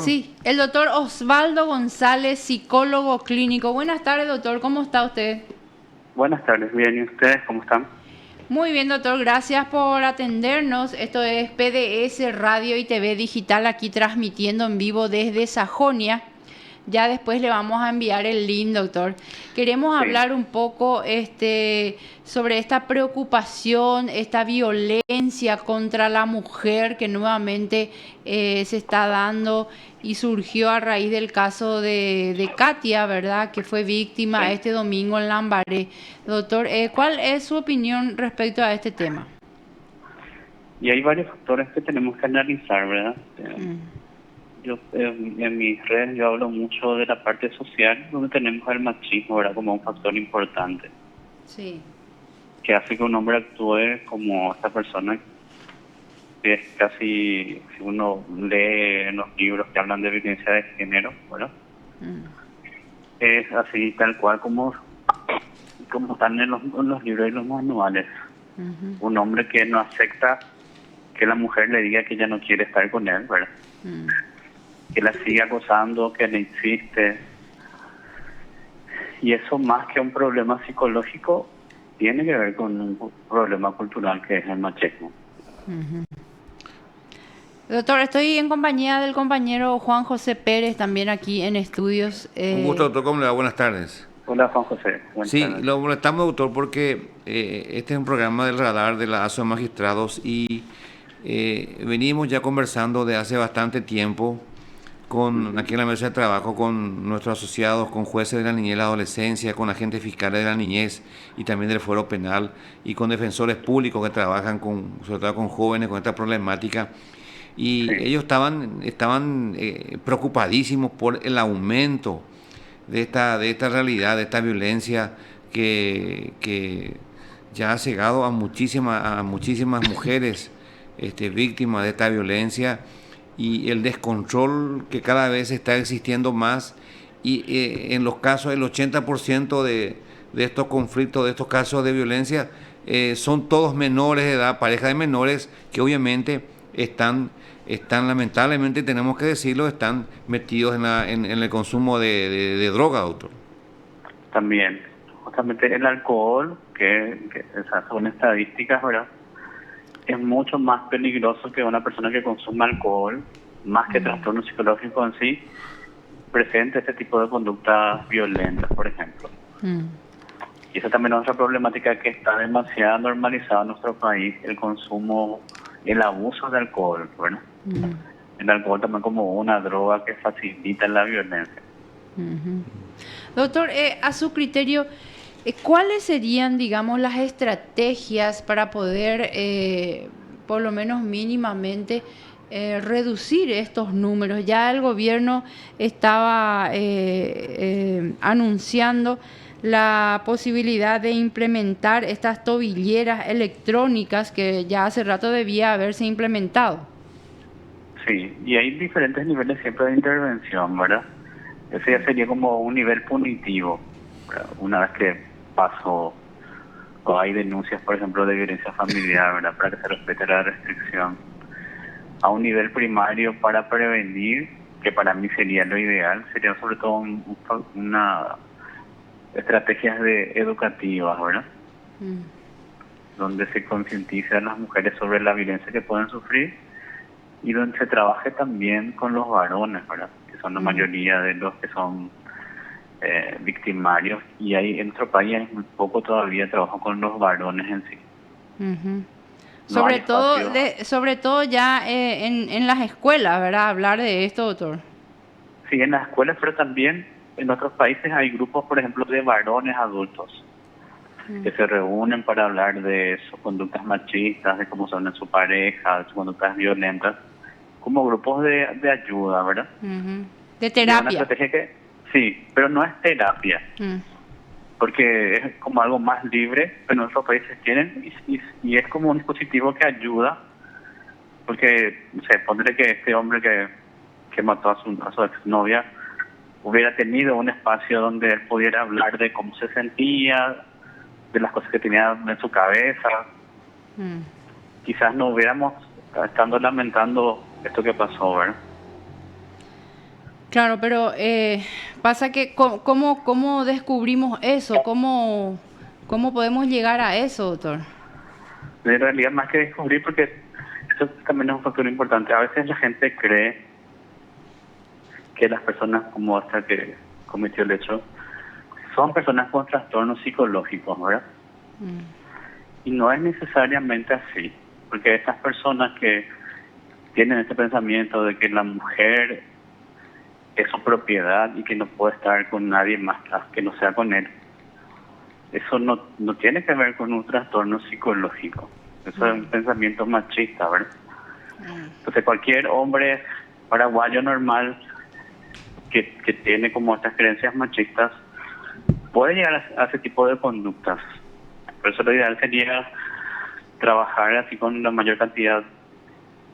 doctor? Sí, el doctor Osvaldo González, psicólogo clínico. Buenas tardes, doctor. ¿Cómo está usted? Buenas tardes, bien, ¿y ustedes cómo están? Muy bien, doctor. Gracias por atendernos. Esto es PDS Radio y TV Digital, aquí transmitiendo en vivo desde Sajonia. Ya después le vamos a enviar el link, doctor. Queremos Sí, hablar un poco sobre esta preocupación, esta violencia contra la mujer que nuevamente se está dando y surgió a raíz del caso de Katia, ¿verdad? Que fue víctima sí. este domingo en Lambaré. Doctor, ¿cuál es su opinión respecto a este tema? Y hay varios factores que tenemos que analizar, ¿verdad? Yo en mis redes yo hablo mucho de la parte social, donde tenemos el machismo, ¿verdad? Como un factor importante, Sí. que hace que un hombre actúe como esta persona que es casi, si uno lee en los libros que hablan de violencia de género, ¿verdad? Es así tal cual como están en los libros y los manuales. Un hombre que no acepta que la mujer le diga que ya no quiere estar con él, ¿verdad? Que la sigue acosando, que le insiste. Y eso, más que un problema psicológico, tiene que ver con un problema cultural que es el machismo. Doctor, estoy en compañía del compañero Juan José Pérez, también aquí en estudios. Un gusto, doctor. ¿Cómo le va? Buenas tardes. Hola, Juan José. Buenas Sí, tardes. lo molestamos, doctor, porque este es un programa del radar de la ASO de Magistrados y venimos ya conversando de hace bastante tiempo aquí en la mesa de trabajo con nuestros asociados, con jueces de la niñez y la adolescencia, con agentes fiscales de la niñez y también del fuero penal y con defensores públicos que trabajan sobre todo con jóvenes con esta problemática. Y Sí, ellos estaban preocupadísimos por el aumento de esta realidad, de esta violencia que ya ha cegado a muchísimas mujeres víctimas de esta violencia y el descontrol que cada vez está existiendo más y en los casos, el 80% de estos conflictos, de estos casos de violencia, son todos menores de edad, parejas de menores que obviamente están lamentablemente, tenemos que decirlo, están metidos en el consumo de droga, doctor. también. Justamente el alcohol, que esas son estadísticas, ¿verdad? Es mucho más peligroso que una persona que consume alcohol, más que trastorno psicológico en sí, presente este tipo de conductas violentas, por ejemplo. Y esa también es otra problemática que está demasiado normalizada en nuestro país, el consumo, el abuso de alcohol, ¿verdad? El alcohol también como una droga que facilita la violencia. Doctor, a su criterio, ¿cuáles serían, digamos, las estrategias para poder, por lo menos mínimamente, reducir estos números? Ya el gobierno estaba anunciando la posibilidad de implementar estas tobilleras electrónicas que ya hace rato debía haberse implementado. Sí, y hay diferentes niveles siempre de intervención, ¿verdad? Ese ya sería como un nivel punitivo, ¿verdad? Una vez que pasó o hay denuncias, por ejemplo, de violencia familiar, ¿verdad? Para que se respete la restricción. A un nivel primario para prevenir, que para mí sería lo ideal, sería sobre todo una estrategias educativas, ¿verdad? Donde se concientice a las mujeres sobre la violencia que pueden sufrir y donde se trabaje también con los varones, ¿verdad? Que son la mayoría de los que son victimarios, y hay en nuestro país hay muy poco todavía trabajo con los varones en sí. No hay espacio. Sobre todo ya en las escuelas, ¿verdad? Hablar de esto, doctor. Sí, en las escuelas, pero también en otros países hay grupos, por ejemplo, de varones adultos que se reúnen para hablar de sus conductas machistas, de cómo son en su pareja, de sus conductas violentas, como grupos de ayuda, ¿verdad? De Y es una terapia. estrategia que, sí, pero no es terapia, porque es como algo más libre, pero en otros países tienen, y es como un dispositivo que ayuda, porque, no sé, pondré que este hombre que mató a su exnovia hubiera tenido un espacio donde él pudiera hablar de cómo se sentía, de las cosas que tenía en su cabeza. Quizás no hubiéramos estando lamentando esto que pasó, ¿verdad? Claro, pero pasa que ¿cómo descubrimos eso? ¿Cómo podemos llegar a eso, doctor? En realidad, más que descubrir, porque eso también es un factor importante. A veces la gente cree que las personas como esta que cometió el hecho son personas con trastornos psicológicos, ¿verdad? Y no es necesariamente así, porque estas personas que tienen este pensamiento de que la mujer es su propiedad y que no puede estar con nadie más que no sea con él, eso no tiene que ver con un trastorno psicológico. Eso es un pensamiento machista, ¿verdad? Entonces cualquier hombre paraguayo normal que tiene como estas creencias machistas puede llegar a ese tipo de conductas. Por eso lo ideal sería trabajar así con la mayor cantidad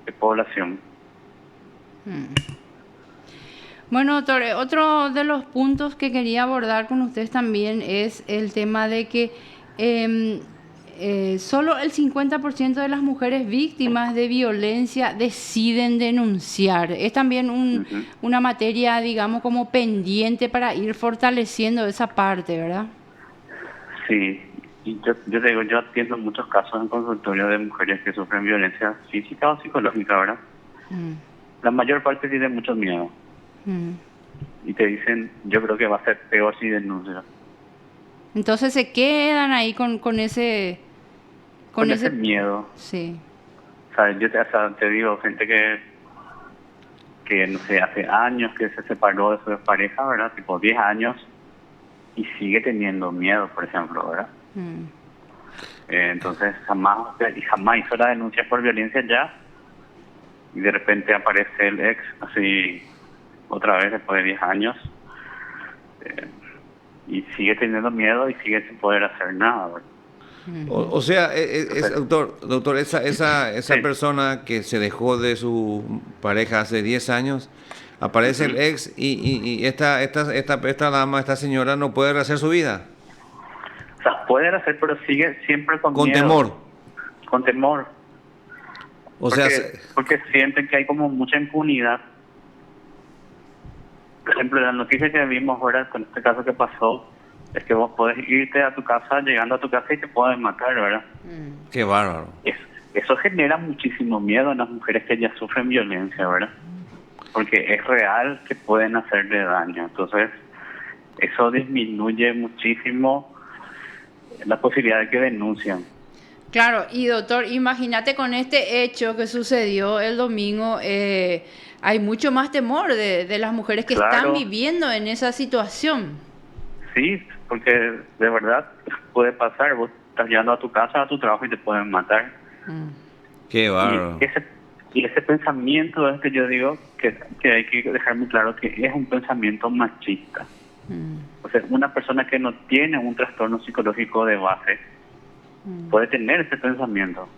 de población. Bueno, doctor, otro de los puntos que quería abordar con ustedes también es el tema de que solo el 50% de las mujeres víctimas de violencia deciden denunciar. Es también Ujú. una materia, digamos, como pendiente para ir fortaleciendo esa parte, ¿verdad? Sí, y yo te digo, yo atiendo muchos casos en consultorio de mujeres que sufren violencia física o psicológica, ¿verdad? Mm, La mayor parte tiene mucho miedo mm. y te dicen, yo creo que va a ser peor si denuncio. Entonces se quedan ahí con ese, Con con ese ese, miedo, sí. o sea, o sea, te digo, gente que, no sé, hace años que se separó de su pareja, ¿verdad? Tipo 10 años y sigue teniendo miedo, por ejemplo, ¿verdad? Mm, Entonces jamás hizo la denuncia por violencia ya y de repente aparece el ex así otra vez después de 10 años eh, y sigue teniendo miedo y sigue sin poder hacer nada, ¿verdad? O sea, Entonces, doctor, esa sí, persona que se dejó de su pareja hace 10 años, aparece el ujú. ex y esta dama, esta señora no puede rehacer su vida O sea, pueden hacer, pero sigue siempre con con miedo, temor. con temor, O sea, porque sienten que hay como mucha impunidad. Por ejemplo, la noticia que vimos ahora con este caso que pasó es que vos podés irte a tu casa, llegando a tu casa y te pueden matar, ¿verdad? qué bárbaro. Es- Eso genera muchísimo miedo en las mujeres que ya sufren violencia, ¿verdad? Porque es real que pueden hacerle daño. Entonces, eso disminuye muchísimo la posibilidad de que denuncian. claro, y doctor, imagínate con este hecho que sucedió el domingo, hay mucho más temor de las mujeres que están Claro, viviendo en esa situación. sí, porque de verdad puede pasar. Vos estás llegando a tu casa, a tu trabajo y te pueden matar. Mm, Y, Qué y bárbaro. ese y ese pensamiento es que yo digo que hay que dejar muy claro que es un pensamiento machista. mm, O sea, una persona que no tiene un trastorno psicológico de base mm. puede tener ese pensamiento.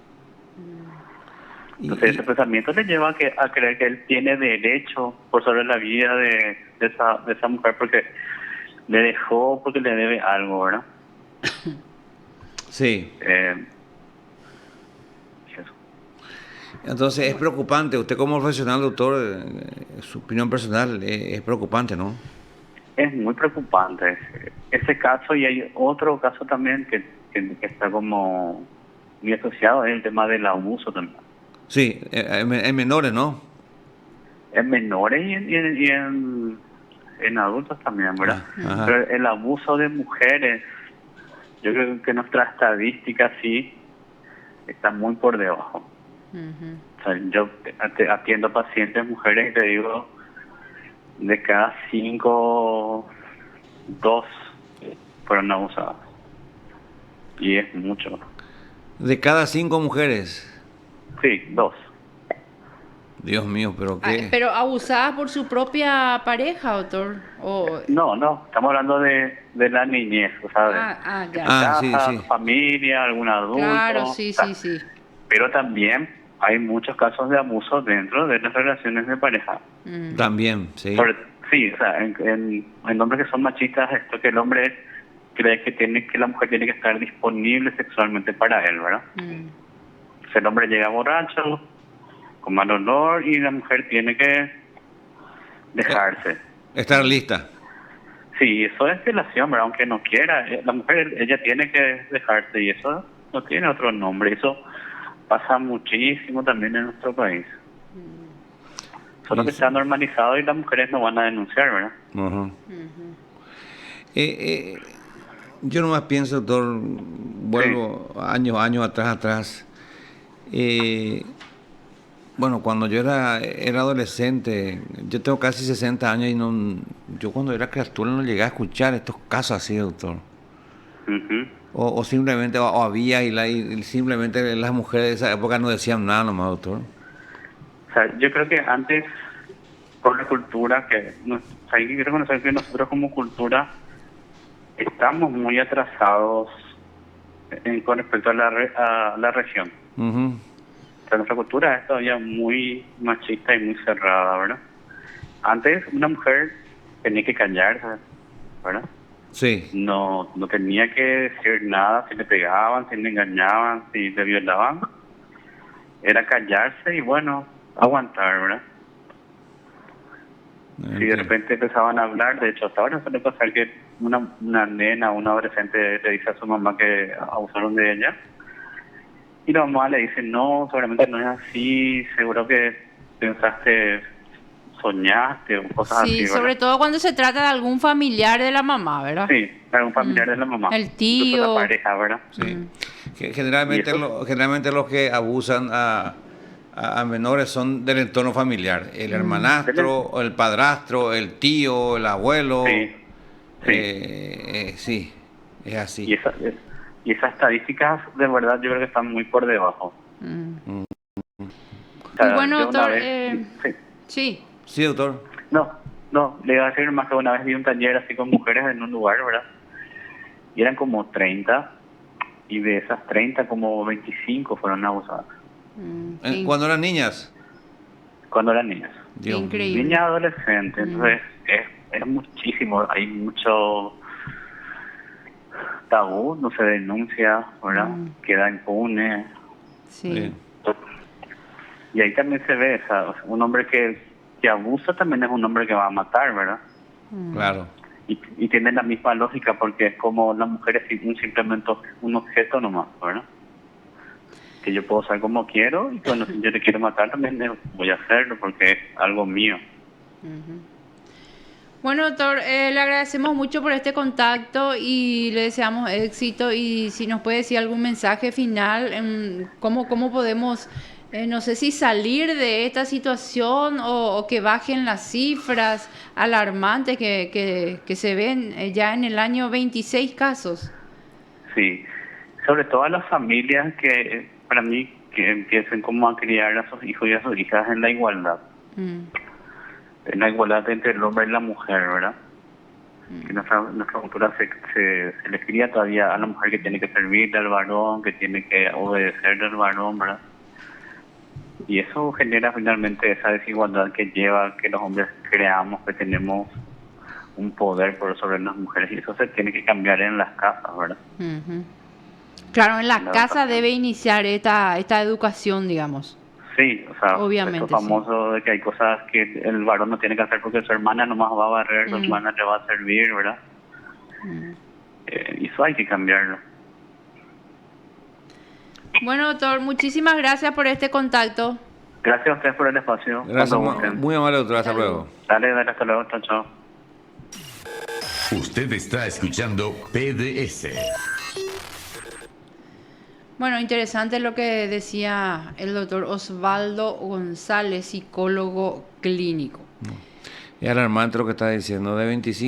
Y, Entonces ese y- pensamiento le lleva a creer que él tiene derecho por sobre la vida de esa mujer porque le dejó, porque le debe algo, ¿verdad? sí. Eh, eso. Entonces es preocupante. Usted como profesional, doctor, su opinión personal es preocupante, ¿no? Es muy preocupante ese caso y hay otro caso también que está como muy asociado, es el tema del abuso también. Sí, en menores, ¿no? En menores y en adultos también, ¿verdad? Ah, ajá. Pero el abuso de mujeres, yo creo que nuestra estadística sí está muy por debajo. Ujú. O sea, yo atiendo pacientes mujeres y te digo, de cada 5, 2 fueron abusadas. Y es mucho. De cada 5 mujeres. Sí, 2. Dios mío, pero Ah, qué. pero abusada por su propia pareja, doctor. O, No, estamos hablando de la niñez, o sea, en ya. tu Ah, sí, casa, sí. tu familia, algún adulto, Claro, o sí, sea, sí, sí. pero también hay muchos casos de abuso dentro de las relaciones de pareja. Mm, También, sí. Sobre, sí, o sea, en hombres que son machistas, esto que el hombre cree que la mujer tiene que estar disponible sexualmente para él, ¿verdad? mm, El hombre llega borracho, con mal olor, y la mujer tiene que dejarse. Estar lista. Sí, eso es violación, ¿verdad? Aunque no quiera, la mujer, ella tiene que dejarse y eso no tiene otro nombre. Eso pasa muchísimo también en nuestro país. Solo que Sí. se ha normalizado y las mujeres no van a denunciar, ¿verdad? Ujú. Eh, yo nomás pienso, doctor, Sí. vuelvo años atrás. Eh, bueno, cuando yo era adolescente, yo tengo casi 60 años y yo cuando era criatura no llegué a escuchar estos casos así, doctor. Ujú. O simplemente o había y simplemente las mujeres de esa época no decían nada nomás, doctor. O sea, yo creo que antes, por la cultura, o sea, hay que reconocer que nosotros como cultura estamos muy atrasados con respecto a a la región. Ujú. O sea, nuestra cultura es todavía muy machista y muy cerrada, ¿verdad? Antes una mujer tenía que callarse, ¿verdad? Sí, No tenía que decir nada si le pegaban, si le engañaban, si le violaban. Era callarse y bueno, aguantar, ¿verdad? Si de entiendo. repente empezaban a hablar, de hecho hasta ahora suele pasar que una nena o una adolescente le dice a su mamá que abusaron de ella y la mamá le dice, no, seguramente no es así, seguro que pensaste, soñaste o cosas Sí, así, ¿verdad? sobre todo cuando se trata de algún familiar de la mamá, ¿verdad? Sí, algún familiar de la mamá, El incluso la tío. pareja, ¿verdad? Sí. Y Generalmente, eso, generalmente los que abusan a menores son del entorno familiar. El hermanastro, o el padrastro, el tío, el abuelo. sí, sí. Sí, es Y, así. y esas estadísticas de verdad yo creo que están muy por debajo. O Y sea, bueno, yo una doctor, vez, sí, sí. Sí, doctor. no, le iba a decir más que una vez vi un taller así con mujeres en un lugar, ¿verdad? Y eran como 30 y de esas 30 como 25 fueron abusadas Qué, Cuando eran niñas. cuando eran niñas. qué Dios mío. Niñas increíble. adolescentes, entonces es muchísimo, hay mucho tabú, no se denuncia, ¿verdad? Queda impune. Sí. Sí, Y ahí también se ve, o sea, un hombre que abusa también es un hombre que va a matar, ¿verdad? claro. Y tiene la misma lógica porque es como la mujer es simplemente un objeto nomás, ¿verdad? Que yo puedo usar como quiero y bueno, si yo te quiero matar también voy a hacerlo porque es algo mío. Bueno, doctor, le agradecemos mucho por este contacto y le deseamos éxito. Y si nos puede decir algún mensaje final, cómo podemos, no sé si salir de esta situación o que bajen las cifras alarmantes que se ven ya en el año 26 casos. Sí, sobre todo a las familias que para mí que empiecen como a criar a sus hijos y a sus hijas en la igualdad entre el hombre y la mujer, ¿verdad? Que nuestra cultura se les cría todavía a la mujer que tiene que servirle al varón, que tiene que obedecerle al varón, ¿verdad? Y eso genera finalmente esa desigualdad que lleva a que los hombres creamos que tenemos un poder por sobre las mujeres y eso se tiene que cambiar en las casas, ¿verdad? Claro, en En la la casa educación. debe iniciar esta educación, digamos. Sí, o sea, esto Obviamente, sí. famoso de que hay cosas que el varón no tiene que hacer porque su hermana nomás va a barrer, su hermana le va a servir, ¿verdad? Y eso hay que cambiarlo. Bueno, doctor, muchísimas gracias por este contacto. Gracias a ustedes por el espacio, Gracias, cuando gusten. muy amable, doctor. Hasta Salud. luego. Dale, hasta luego, chao, chao. Usted está escuchando PDS. Bueno, interesante lo que decía el doctor Osvaldo González, psicólogo clínico. Es alarmante lo que está diciendo. De 25